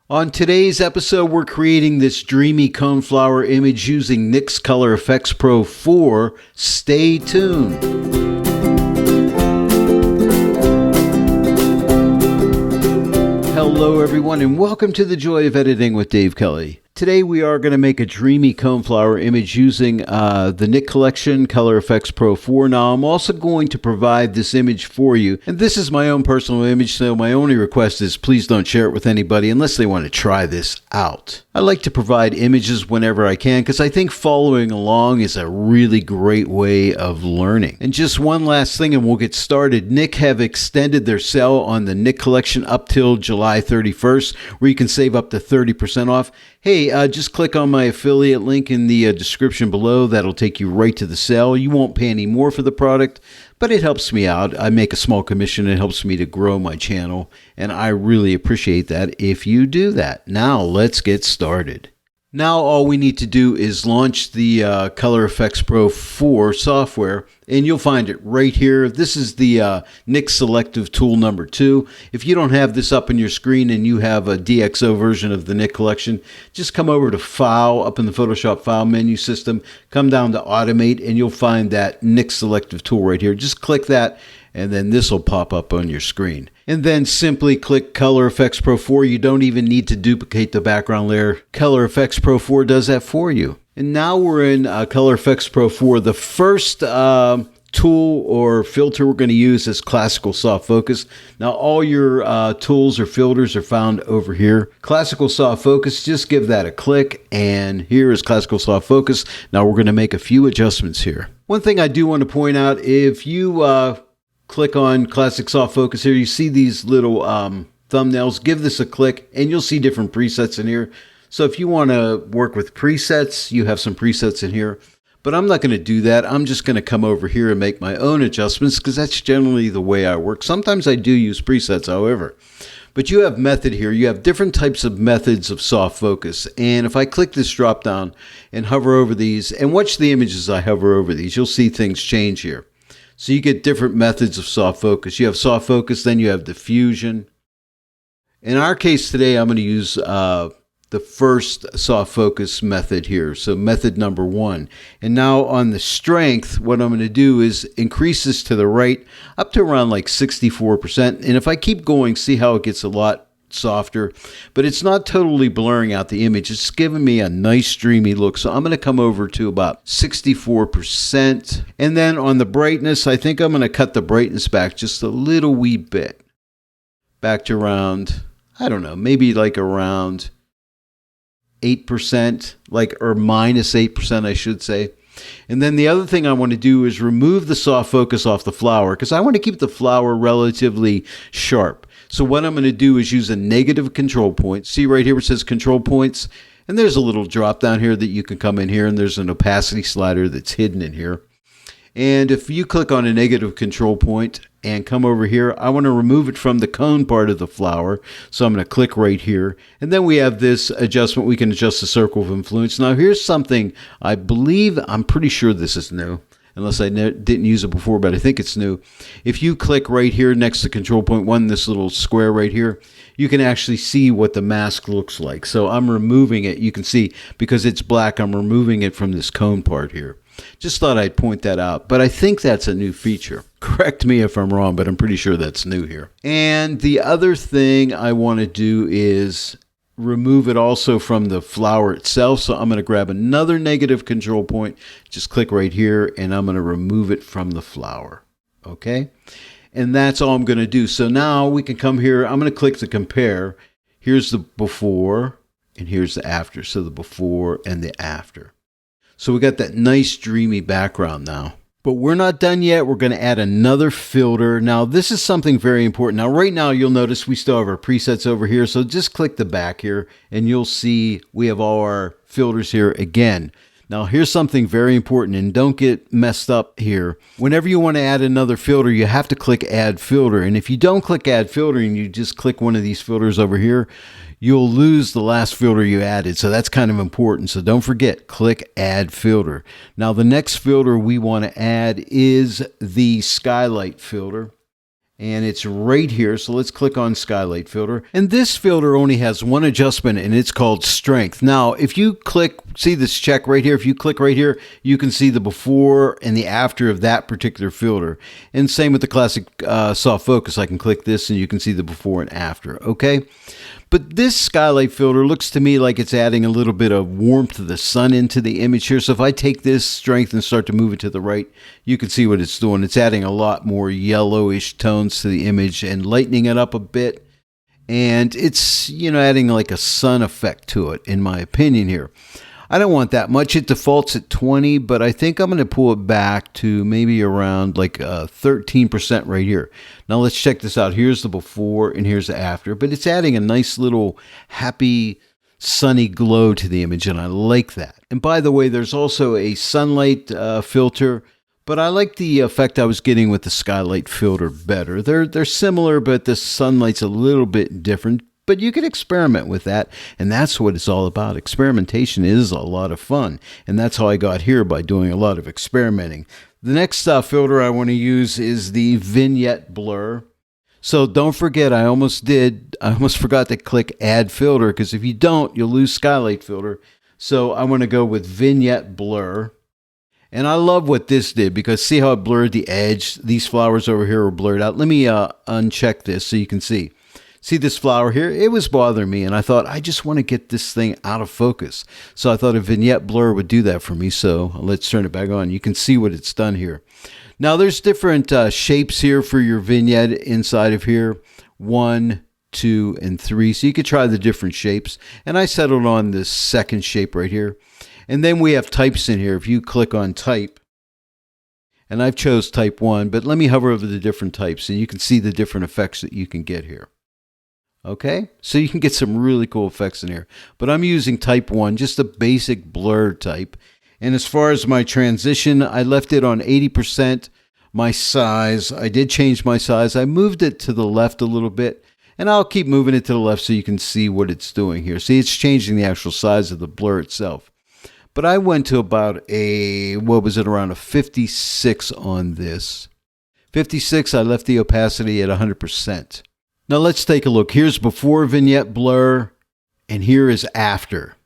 On today's episode, we're creating this Dreamy Coneflower image using NIK's Color Efex Pro 4. Stay tuned. Hello everyone and welcome to the Joy of Editing with Dave Kelly. Today we are going to make a Dreamy Coneflower image using the NIK Collection Color Efex Pro 4. Now I'm also going to provide this image for you, and this is my own personal image, so my only request is please don't share it with anybody unless they want to try this out. I like to provide images whenever I can because I think following along is a really great way of learning. And just one last thing and we'll get started. NIK have extended their sale on the NIK Collection up till July 31st where you can save up to 30% off. Hey, just click on my affiliate link in the description below. That'll take you right to the sale. You won't pay any more for the product, but it helps me out. I make a small commission. It helps me to grow my channel, and I really appreciate that if you do that. Now, let's get started. Now all we need to do is launch the Color Efex Pro 4 software, and you'll find it right here. This is the NIK Selective Tool number 2. If you don't have this up on your screen and you have a DXO version of the NIK collection, just come over to File up in the Photoshop File menu system, come down to Automate, and you'll find that NIK Selective Tool right here. Just click that, and then this will pop up on your screen. And then simply click Color Efex Pro 4. You don't even need to duplicate the background layer. Color Efex Pro 4 does that for you. And now we're in Color Efex Pro 4. The first tool or filter we're going to use is Classical Soft Focus. Now all your tools or filters are found over here. Classical Soft Focus, just give that a click, and here is Classical Soft Focus. Now we're going to make a few adjustments here. One thing I do want to point out, if you click on Classic Soft Focus here, you see these little thumbnails. Give this a click and you'll see different presets in here. So if you want to work with presets, you have some presets in here. But I'm not going to do that. I'm just going to come over here and make my own adjustments because that's generally the way I work. Sometimes I do use presets, however. But you have method here. You have different types of methods of soft focus. And if I click this drop down and hover over these and watch the images I hover over these, you'll see things change here. So you get different methods of soft focus. You have soft focus, then you have diffusion. In our case today, I'm going to use the first soft focus method here. So method number 1. And now on the strength, what I'm going to do is increase this to the right up to around like 64%. And if I keep going, see how it gets a lot softer, but it's not totally blurring out the image. It's giving me a nice dreamy look. So I'm going to come over to about 64%. And then on the brightness, I think I'm going to cut the brightness back just a little wee bit. Back to around, I don't know, maybe like around 8%, or minus 8%, I should say. And then the other thing I want to do is remove the soft focus off the flower because I want to keep the flower relatively sharp. So what I'm going to do is use a negative control point. See right here where it says control points? And there's a little drop down here that you can come in here, and there's an opacity slider that's hidden in here. And if you click on a negative control point and come over here, I want to remove it from the cone part of the flower. So I'm going to click right here. And then we have this adjustment. We can adjust the circle of influence. Now here's something I believe, I'm pretty sure this is new, unless I didn't use it before, but I think it's new. If you click right here next to control point 1, this little square right here, you can actually see what the mask looks like. So I'm removing it. You can see because it's black, I'm removing it from this cone part here. Just thought I'd point that out, but I think that's a new feature. Correct me if I'm wrong, but I'm pretty sure that's new here. And the other thing I want to do is remove it also from the flower itself. So I'm going to grab another negative control point, just click right here, and I'm going to remove it from the flower. Okay? And that's all I'm going to do. So now we can come here. I'm going to click to compare. Here's the before, and here's the after. So the before and the after. So we got that nice dreamy background now. But we're not done yet. We're going to add another filter. Now, this is something very important. Now, right now, you'll notice we still have our presets over here. So just click the back here, and you'll see we have all our filters here again. Now, here's something very important, and don't get messed up here. Whenever you want to add another filter, you have to click Add Filter. And if you don't click Add Filter and you just click one of these filters over here, you'll lose the last filter you added. So that's kind of important. So don't forget, click Add Filter. Now the next filter we want to add is the Skylight filter. And it's right here. So let's click on Skylight Filter. And this filter only has one adjustment, and it's called Strength. Now, if you click, see this check right here? If you click right here, you can see the before and the after of that particular filter. And same with the classic soft focus. I can click this and you can see the before and after. Okay. But this skylight filter looks to me like it's adding a little bit of warmth of the sun into the image here. So if I take this strength and start to move it to the right, you can see what it's doing. It's adding a lot more yellowish tones to the image and lightening it up a bit. And it's, adding like a sun effect to it, in my opinion here. I don't want that much. It defaults at 20, but I think I'm going to pull it back to maybe around like 13% right here. Now let's check this out. Here's the before and here's the after, but it's adding a nice little happy sunny glow to the image, and I like that. And by the way, there's also a sunlight filter, but I like the effect I was getting with the skylight filter better. They're similar, but the sunlight's a little bit different. But you can experiment with that, and that's what it's all about. Experimentation is a lot of fun, and that's how I got here, by doing a lot of experimenting. The next filter I want to use is the Vignette Blur. So don't forget, I almost forgot to click Add Filter, because if you don't, you'll lose Skylight Filter. So I want to go with Vignette Blur. And I love what this did, because see how it blurred the edge? These flowers over here were blurred out. Let me uncheck this so you can see. See this flower here? It was bothering me, and I thought, I just want to get this thing out of focus. So I thought a Vignette Blur would do that for me. So let's turn it back on. You can see what it's done here. Now there's different shapes here for your vignette inside of here. 1, 2, and 3. So you could try the different shapes. And I settled on this second shape right here. And then we have types in here. If you click on type, and I've chose type 1, but let me hover over the different types, and you can see the different effects that you can get here. Okay, so you can get some really cool effects in here. But I'm using type 1, just a basic blur type. And as far as my transition, I left it on 80%. My size, I did change my size. I moved it to the left a little bit. And I'll keep moving it to the left so you can see what it's doing here. See, it's changing the actual size of the blur itself. But I went to about around a 56 on this. 56, I left the opacity at 100%. Now let's take a look. Here's before Vignette Blur, and here is after.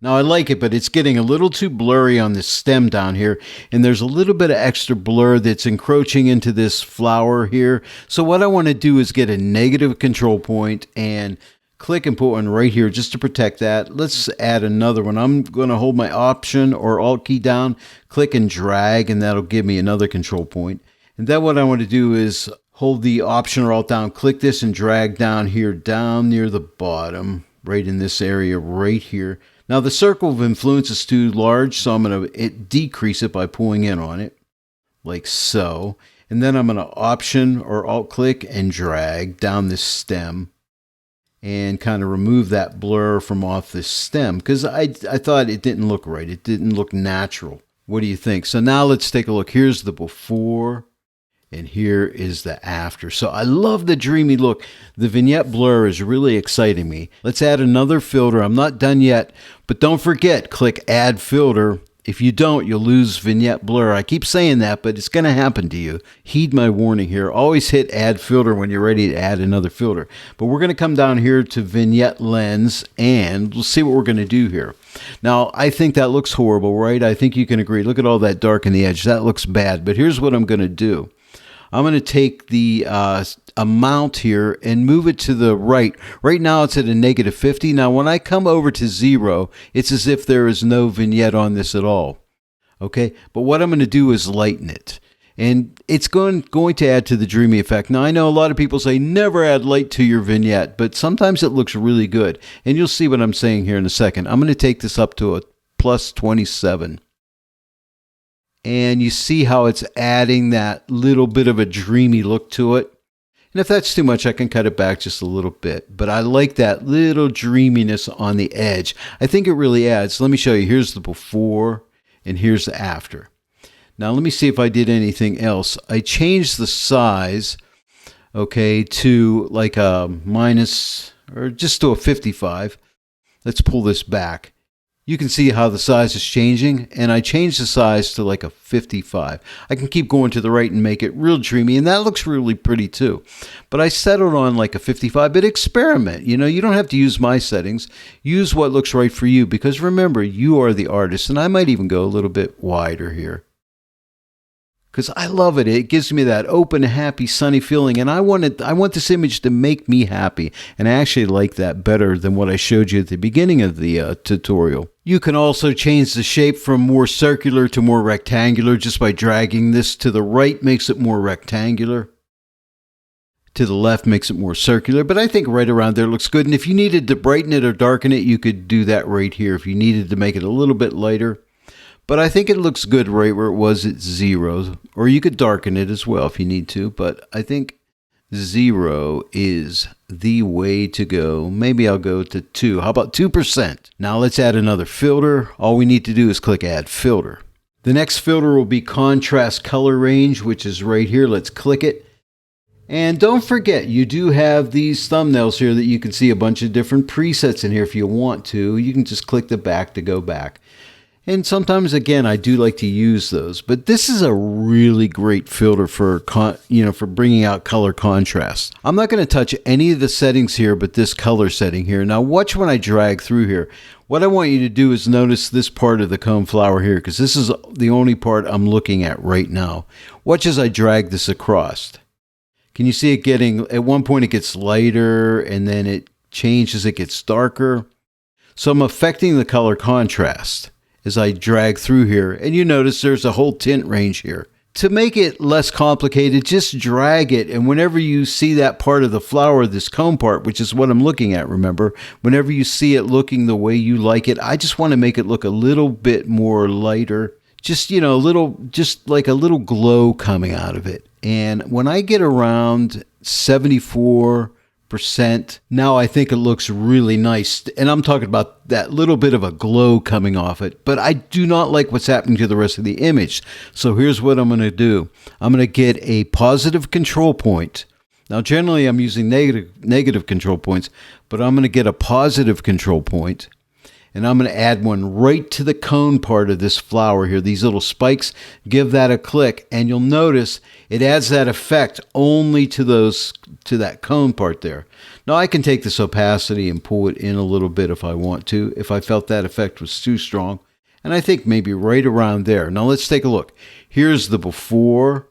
Now I like it, but it's getting a little too blurry on this stem down here, and there's a little bit of extra blur that's encroaching into this flower here. So what I want to do is get a negative control point and click and put one right here just to protect that. Let's add another one. I'm going to hold my Option or Alt key down, click and drag, and that'll give me another control point. And then what I want to do is hold the Option or Alt down, click this and drag down here, down near the bottom, right in this area right here. Now the circle of influence is too large, so I'm going to decrease it by pulling in on it, like so. And then I'm going to Option or Alt click and drag down this stem and kind of remove that blur from off this stem, because I thought it didn't look right. It didn't look natural. What do you think? So now let's take a look. Here's the before. And here is the after. So I love the dreamy look. The Vignette Blur is really exciting me. Let's add another filter. I'm not done yet, but don't forget, click Add Filter. If you don't, you'll lose Vignette Blur. I keep saying that, but it's going to happen to you. Heed my warning here. Always hit Add Filter when you're ready to add another filter. But we're going to come down here to Vignette Lens, and we'll see what we're going to do here. Now, I think that looks horrible, right? I think you can agree. Look at all that dark in the edge. That looks bad. But here's what I'm going to do. I'm going to take the amount here and move it to the right. Right now it's at a -50. Now when I come over to 0, it's as if there is no vignette on this at all. Okay, but what I'm going to do is lighten it. And it's going to add to the dreamy effect. Now I know a lot of people say never add light to your vignette, but sometimes it looks really good. And you'll see what I'm saying here in a second. I'm going to take this up to a +27. And you see how it's adding that little bit of a dreamy look to it. And if that's too much, I can cut it back just a little bit. But I like that little dreaminess on the edge. I think it really adds. Let me show you. Here's the before and here's the after. Now let me see if I did anything else. I changed the size, okay, to like a minus, or just to a 55. Let's pull this back. You can see how the size is changing, and I changed the size to like a 55. I can keep going to the right and make it real dreamy, and that looks really pretty too. But I settled on like a 55, but experiment. You know, you don't have to use my settings. Use what looks right for you, because remember, you are the artist, and I might even go a little bit wider here. Because I love it. It gives me that open, happy, sunny feeling. And I want this image to make me happy. And I actually like that better than what I showed you at the beginning of the tutorial. You can also change the shape from more circular to more rectangular just by dragging this to the right, makes it more rectangular. To the left makes it more circular. But I think right around there looks good. And if you needed to brighten it or darken it, you could do that right here. If you needed to make it a little bit lighter. But I think it looks good right where it was at 0. Or you could darken it as well if you need to. But I think 0 is the way to go. Maybe I'll go to 2. How about 2%? Now let's add another filter. All we need to do is click Add Filter. The next filter will be Contrast Color Range, which is right here. Let's click it. And don't forget, you do have these thumbnails here that you can see a bunch of different presets in here if you want to. You can just click the back to go back. And sometimes, again, I do like to use those. But this is a really great filter for, for bringing out color contrast. I'm not going to touch any of the settings here but this color setting here. Now, watch when I drag through here. What I want you to do is notice this part of the coneflower here, because this is the only part I'm looking at right now. Watch as I drag this across. Can you see it getting, at one point it gets lighter, and then it changes, it gets darker. So I'm affecting the color contrast as I drag through here, and you notice there's a whole tint range here. To make it less complicated, just drag it, and whenever you see that part of the flower, this cone part, which is what I'm looking at, remember, whenever you see it looking the way you like it, I just want to make it look a little bit more lighter, just, you know, just like a little glow coming out of it. And when I get around 74%, now I think it looks really nice. And I'm talking about that little bit of a glow coming off it. But I do not like what's happening to the rest of the image. So here's what I'm going to do. I'm going to get a positive control point. Now generally I'm using negative control points, but I'm going to get a positive control point. And I'm going to add one right to the cone part of this flower here. These little spikes, give that a click, and you'll notice it adds that effect only to that cone part there. Now I can take this opacity and pull it in a little bit if I want to, if I felt that effect was too strong. And I think maybe right around there. Now let's take a look. Here's the before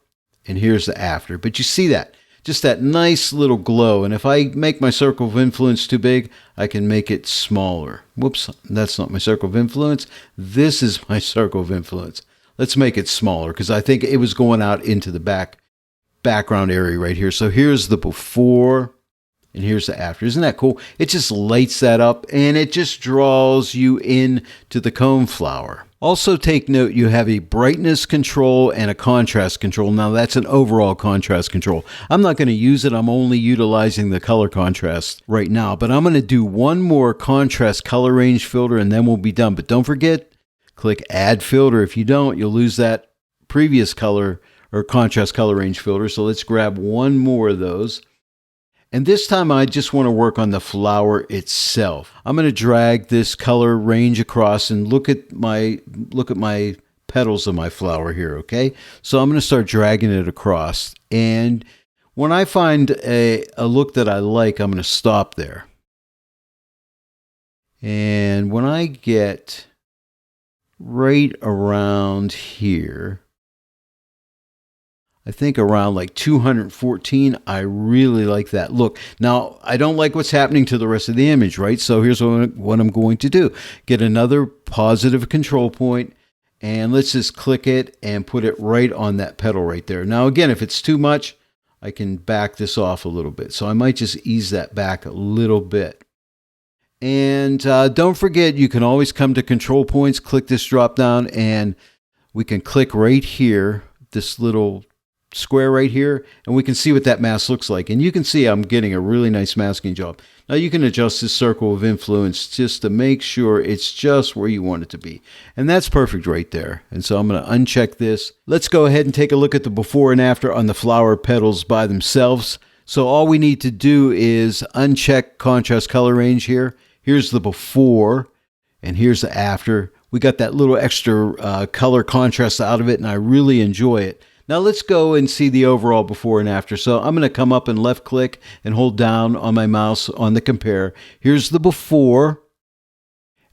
and here's the after. But you see that? Just that nice little glow. And if I make my circle of influence too big, I can make it smaller. Whoops, that's not my circle of influence. This is my circle of influence. Let's make it smaller because I think it was going out into the background area right here. So here's the before and here's the after. Isn't that cool? It just lights that up and it just draws you in to the coneflower. Also take note, you have a brightness control and a contrast control. Now that's an overall contrast control. I'm not going to use it. I'm only utilizing the color contrast right now. But I'm going to do one more contrast color range filter and then we'll be done. But don't forget, click Add Filter. If you don't, you'll lose that previous color or contrast color range filter. So let's grab one more of those. And this time I just want to work on the flower itself. I'm going to drag this color range across and look at my petals of my flower here, okay? So I'm going to start dragging it across. And when I find a look that I like, I'm going to stop there. And when I get right around here, I think around like 214, I really like that look. Now, I don't like what's happening to the rest of the image, right? So here's what I'm going to do. Get another positive control point, and let's just click it and put it right on that petal right there. Now, again, if it's too much, I can back this off a little bit. So I might just ease that back a little bit. And don't forget, you can always come to control points, click this drop down, and we can click right here, this little square right here, and we can see what that mask looks like. And you can see I'm getting a really nice masking job. Now you can adjust this circle of influence just to make sure it's just where you want it to be. And that's perfect right there. And so I'm going to uncheck this. Let's go ahead and take a look at the before and after on the flower petals by themselves. So all we need to do is uncheck contrast color range here. Here's the before. and here's the after. We got that little extra color contrast out of it, and I really enjoy it. Now let's go and see the overall before and after. So I'm going to come up and left click and hold down on my mouse on the compare. Here's the before,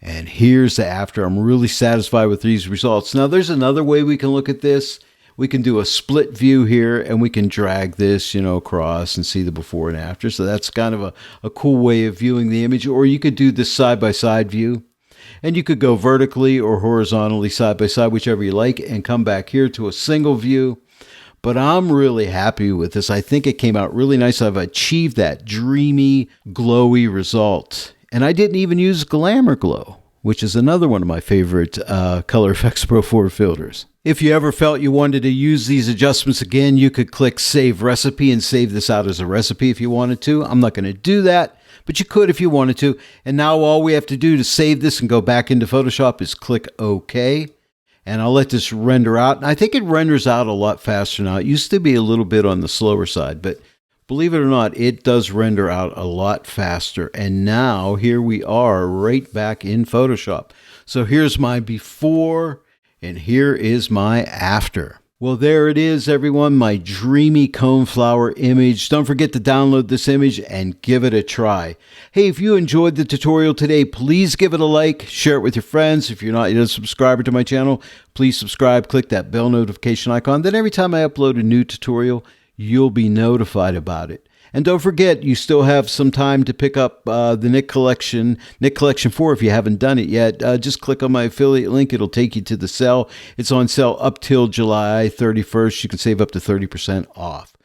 and here's the after. I'm really satisfied with these results. Now there's another way we can look at this. We can do a split view here, and we can drag this, across and see the before and after. So that's kind of a cool way of viewing the image. Or you could do this side-by-side view. And you could go vertically or horizontally, side by side, whichever you like, and come back here to a single view. But I'm really happy with this. I think it came out really nice. I've achieved that dreamy, glowy result. And I didn't even use Glamour Glow, which is another one of my favorite Color Efex Pro 4 filters. If you ever felt you wanted to use these adjustments again, you could click Save Recipe and save this out as a recipe if you wanted to. I'm not going to do that, but you could if you wanted to. And now all we have to do to save this and go back into Photoshop is click OK. And I'll let this render out. And I think it renders out a lot faster now. It used to be a little bit on the slower side, but believe it or not, it does render out a lot faster. And now here we are right back in Photoshop. So here's my before and here is my after. Well, there it is, everyone, my dreamy coneflower image. Don't forget to download this image and give it a try. Hey, if you enjoyed the tutorial today, please give it a like, share it with your friends. If you're not yet a subscriber to my channel, please subscribe, click that bell notification icon. Then every time I upload a new tutorial, you'll be notified about it. And don't forget, you still have some time to pick up the NIK Collection 4 if you haven't done it yet. Just click on my affiliate link. It'll take you to the sale. It's on sale up till July 31st. You can save up to 30% off.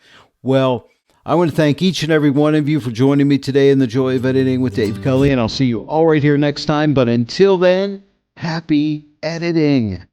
Well, I want to thank each and every one of you for joining me today in the Joy of Editing with Dave Kelly, and I'll see you all right here next time. But until then, happy editing.